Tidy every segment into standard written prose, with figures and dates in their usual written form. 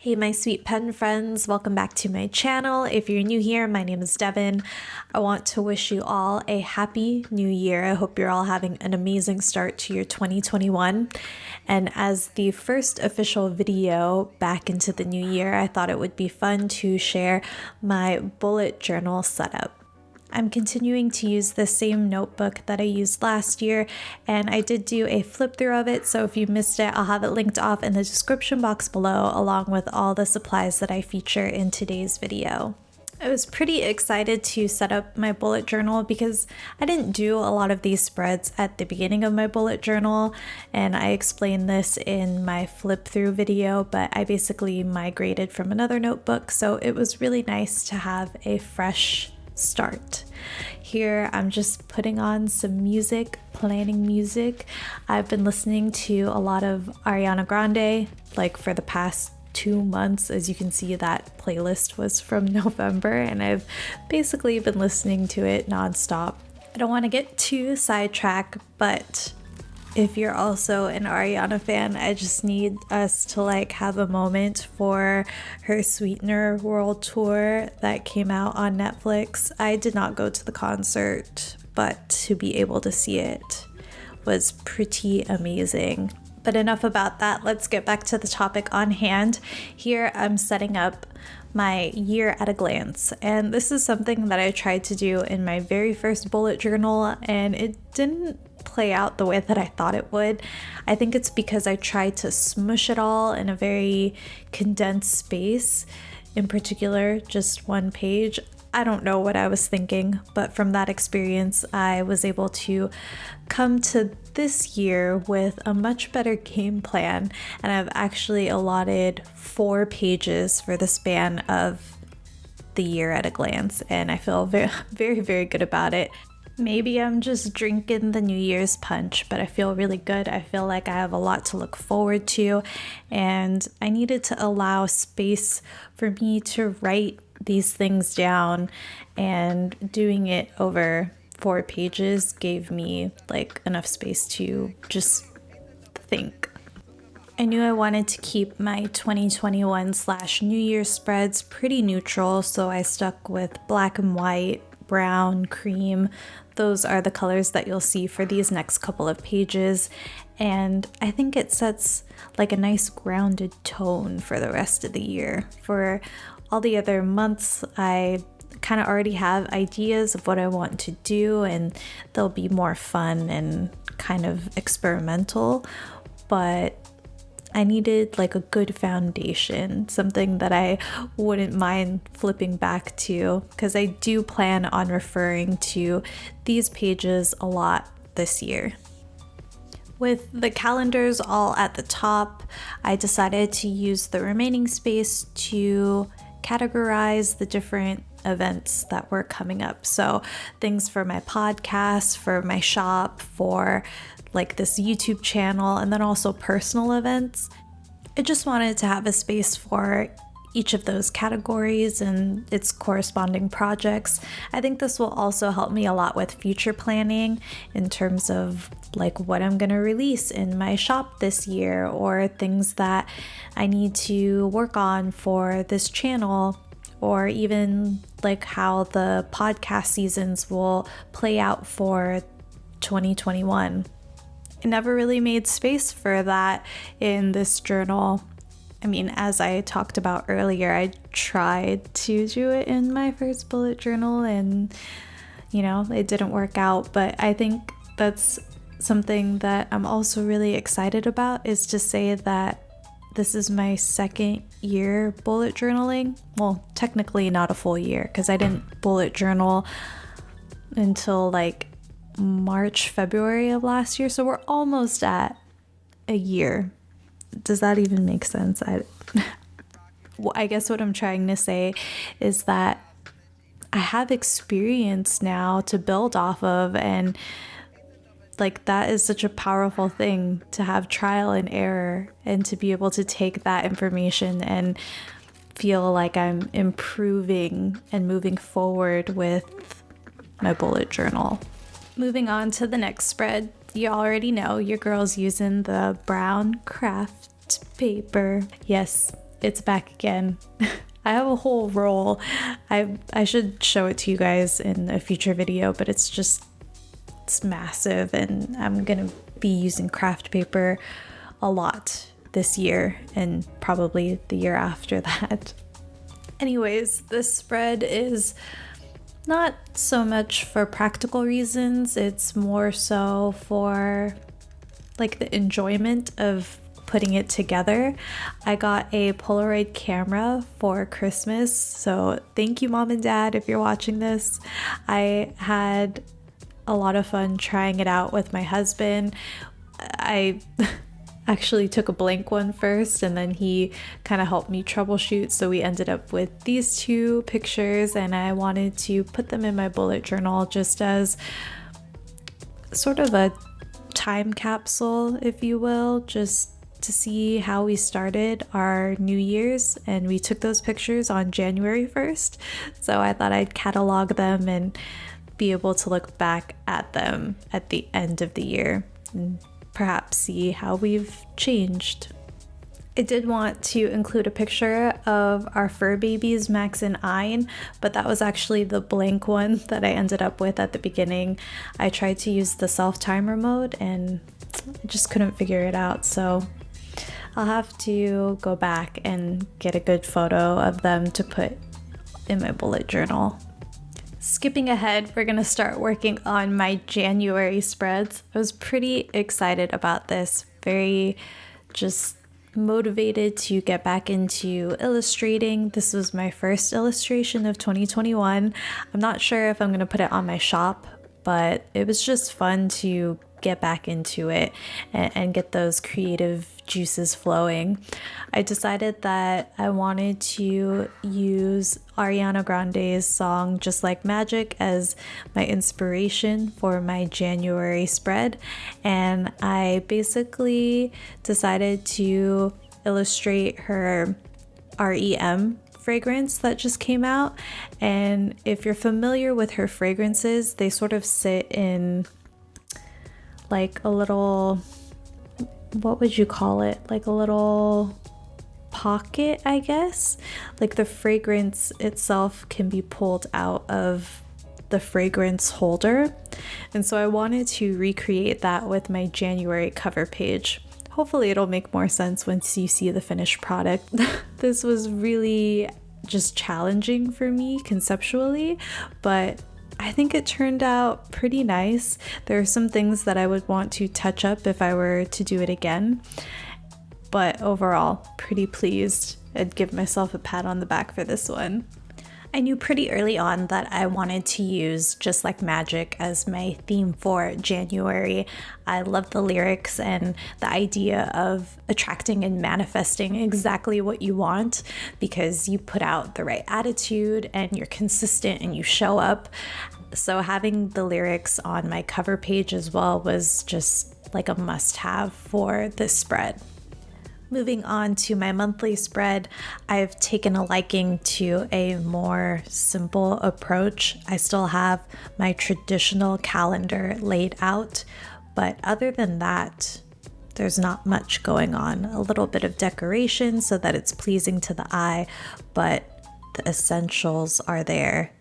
Hey my sweet pen friends, welcome back to my channel. If you're new here, my name is Devin. I want to wish you all a happy new year. I hope you're all having an amazing start to your 2021. And as the first official video back into the new year, I thought it would be fun to share my bullet journal setup. I'm continuing to use the same notebook that I used last year, and I did do a flip through of it, so if you missed it, I'll have it linked off in the description box below, along with all the supplies that I feature in today's video. I was pretty excited to set up my bullet journal because I didn't do a lot of these spreads at the beginning of my bullet journal, and I explained this in my flip through video, but I basically migrated from another notebook, so it was really nice to have a fresh start. Here I'm just putting on some music, planning music. I've been listening to a lot of Ariana Grande like for the past 2 months. As you can see, that playlist was from November and I've basically been listening to it nonstop. I don't want to get too sidetracked, but if you're also an Ariana fan, I just need us to have a moment for her Sweetener World Tour that came out on Netflix. I did not go to the concert, but to be able to see it was pretty amazing. But enough about that. Let's get back to the topic on hand. Here I'm setting up my year at a glance, and this is something that I tried to do in my very first bullet journal, and it didn't play out the way that I thought it would. I think it's because I tried to smush it all in a very condensed space, in particular just one page. I don't know what I was thinking, but from that experience I was able to come to this year with a much better game plan, and I've actually allotted 4 pages for the span of the year at a glance, and I feel very good about it. Maybe I'm just drinking the New Year's punch, but I feel really good. I feel like I have a lot to look forward to, and I needed to allow space for me to write these things down, and doing it over 4 pages gave me enough space to just think. I knew I wanted to keep my 2021/New Year spreads pretty neutral, so I stuck with black and white, brown, cream. Those are the colors that you'll see for these next couple of pages, and I think it sets a nice grounded tone for the rest of the year. For all the other months, I kind of already have ideas of what I want to do, and they'll be more fun and kind of experimental, but I needed a good foundation, something that I wouldn't mind flipping back to, because I do plan on referring to these pages a lot this year. With the calendars all at the top, I decided to use the remaining space to categorize the different events that were coming up. So things for my podcast, for my shop, for this YouTube channel, and then also personal events. I just wanted to have a space for each of those categories and its corresponding projects. I think this will also help me a lot with future planning in terms of what I'm gonna release in my shop this year, or things that I need to work on for this channel, or even how the podcast seasons will play out for 2021. I never really made space for that in this journal. I mean, as I talked about earlier, I tried to do it in my first bullet journal and, it didn't work out. But I think that's something that I'm also really excited about, is to say that this is my second year bullet journaling. Well, technically not a full year, because I didn't bullet journal until March, February of last year, so we're almost at a year. Does that even make sense? I guess what I'm trying to say is that I have experience now to build off of, and that is such a powerful thing, to have trial and error and to be able to take that information and feel like I'm improving and moving forward with my bullet journal. Moving on to the next spread, you already know your girl's using the brown craft paper. Yes, it's back again. I have a whole roll. I should show it to you guys in a future video, but it's massive, and I'm gonna be using craft paper a lot this year and probably the year after that. Anyways, this spread is not so much for practical reasons, it's more so for like the enjoyment of putting it together. I got a Polaroid camera for Christmas, so thank you, Mom and Dad, if you're watching this. I had a lot of fun trying it out with my husband. I actually took a blank one first, and then he kind of helped me troubleshoot, so we ended up with these two pictures, and I wanted to put them in my bullet journal just as sort of a time capsule, if you will, just to see how we started our New Year's. And we took those pictures on January 1st, so I thought I'd catalog them and be able to look back at them at the end of the year and perhaps see how we've changed. I did want to include a picture of our fur babies, Max and Ein, but that was actually the blank one that I ended up with at the beginning. I tried to use the self-timer mode and I just couldn't figure it out, so I'll have to go back and get a good photo of them to put in my bullet journal. Skipping ahead, we're gonna start working on my January spreads. I was pretty excited about this, very just motivated to get back into illustrating. This was my first illustration of 2021. I'm not sure if I'm gonna put it on my shop, but it was just fun to get back into it and get those creative juices flowing. I decided that I wanted to use Ariana Grande's song Just Like Magic as my inspiration for my January spread, and I basically decided to illustrate her REM fragrance that just came out. And if you're familiar with her fragrances, they sort of sit in like a little, what would you call it? Like a little pocket, I guess. Like the fragrance itself can be pulled out of the fragrance holder. And so I wanted to recreate that with my January cover page. Hopefully it'll make more sense once you see the finished product. This was really just challenging for me conceptually, but I think it turned out pretty nice. There are some things that I would want to touch up if I were to do it again, but overall, pretty pleased. I'd give myself a pat on the back for this one. I knew pretty early on that I wanted to use Just Like Magic as my theme for January. I love the lyrics and the idea of attracting and manifesting exactly what you want because you put out the right attitude and you're consistent and you show up. So having the lyrics on my cover page as well was just like a must-have for this spread. Moving on to my monthly spread, I've taken a liking to a more simple approach. I still have my traditional calendar laid out, but other than that, there's not much going on. A little bit of decoration so that it's pleasing to the eye, but the essentials are there.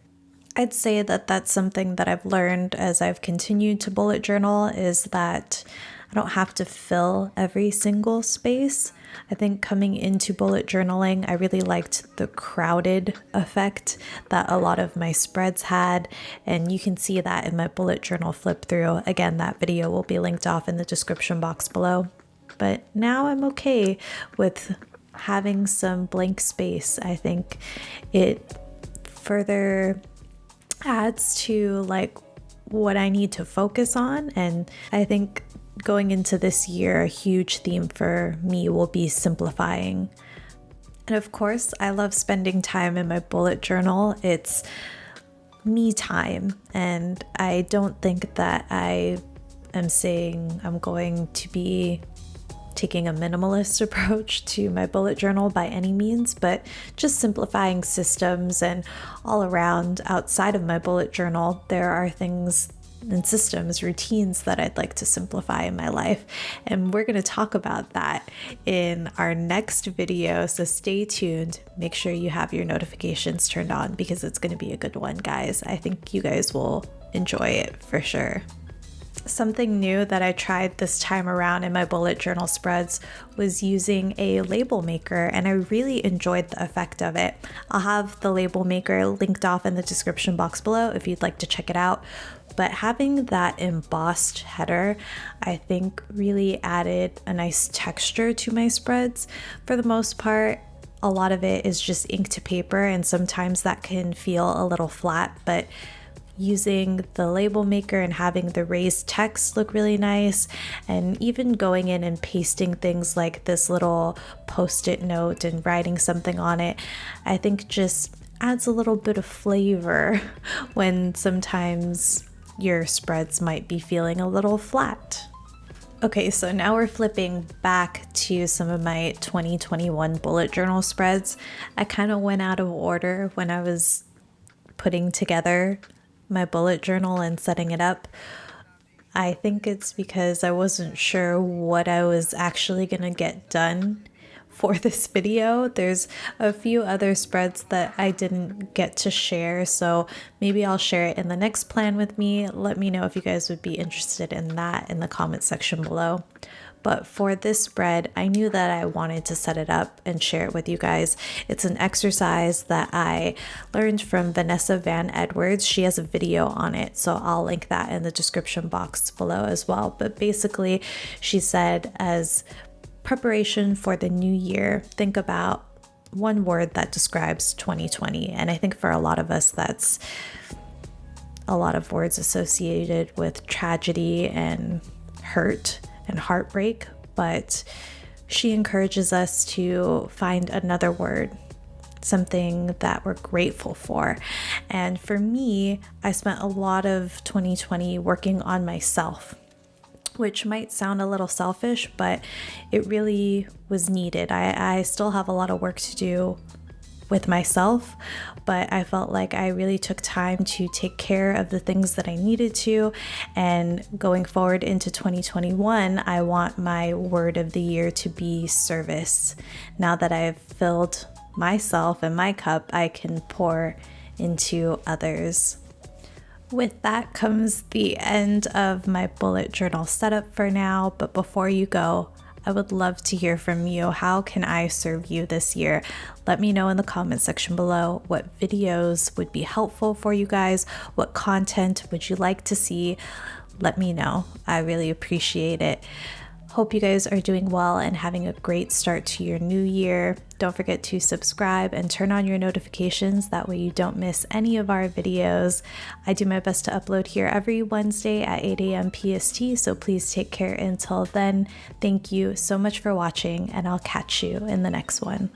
I'd say that that's something that I've learned as I've continued to bullet journal, is that I don't have to fill every single space. I think coming into bullet journaling, I really liked the crowded effect that a lot of my spreads had, and you can see that in my bullet journal flip through. Again, that video will be linked off in the description box below. But now I'm okay with having some blank space. I think it further adds to like what I need to focus on, and I think going into this year, a huge theme for me will be simplifying. And of course, I love spending time in my bullet journal. It's me time, and I don't think that I am saying I'm going to be taking a minimalist approach to my bullet journal by any means, but just simplifying systems. And all around outside of my bullet journal, there are things and systems, routines that I'd like to simplify in my life. And we're going to talk about that in our next video. So stay tuned. Make sure you have your notifications turned on because it's going to be a good one, guys. I think you guys will enjoy it for sure. Something new that I tried this time around in my bullet journal spreads was using a label maker, and I really enjoyed the effect of it. I'll have the label maker linked off in the description box below if you'd like to check it out. But having that embossed header, I think really added a nice texture to my spreads. For the most part, a lot of it is just ink to paper, and sometimes that can feel a little flat, but using the label maker and having the raised text look really nice, and even going in and pasting things like this little post-it note and writing something on it, I think just adds a little bit of flavor when sometimes your spreads might be feeling a little flat. Okay, so now we're flipping back to some of my 2021 bullet journal spreads. I kind of went out of order when I was putting together my bullet journal and setting it up. I think it's because I wasn't sure what I was actually gonna get done for this video. There's a few other spreads that I didn't get to share, so maybe I'll share it in the next plan with me. Let me know if you guys would be interested in that in the comment section below. But for this spread, I knew that I wanted to set it up and share it with you guys. It's an exercise that I learned from Vanessa Van Edwards. She has a video on it, so I'll link that in the description box below as well. But basically, she said, as preparation for the new year, think about one word that describes 2020. And I think for a lot of us, that's a lot of words associated with tragedy and hurt and heartbreak, but she encourages us to find another word, something that we're grateful for. And for me, I spent a lot of 2020 working on myself, which might sound a little selfish, but it really was needed. I still have a lot of work to do with myself, but I felt like I really took time to take care of the things that I needed to. And going forward into 2021, I want my word of the year to be service. Now that I've filled myself and my cup, I can pour into others. With that comes the end of my bullet journal setup for now, but before you go, I would love to hear from you. How can I serve you this year? Let me know in the comment section below what videos would be helpful for you guys. What content would you like to see? Let me know. I really appreciate it. Hope you guys are doing well and having a great start to your new year. Don't forget to subscribe and turn on your notifications. That way you don't miss any of our videos. I do my best to upload here every Wednesday at 8 a.m. PST, so please take care until then. Thank you so much for watching, and I'll catch you in the next one.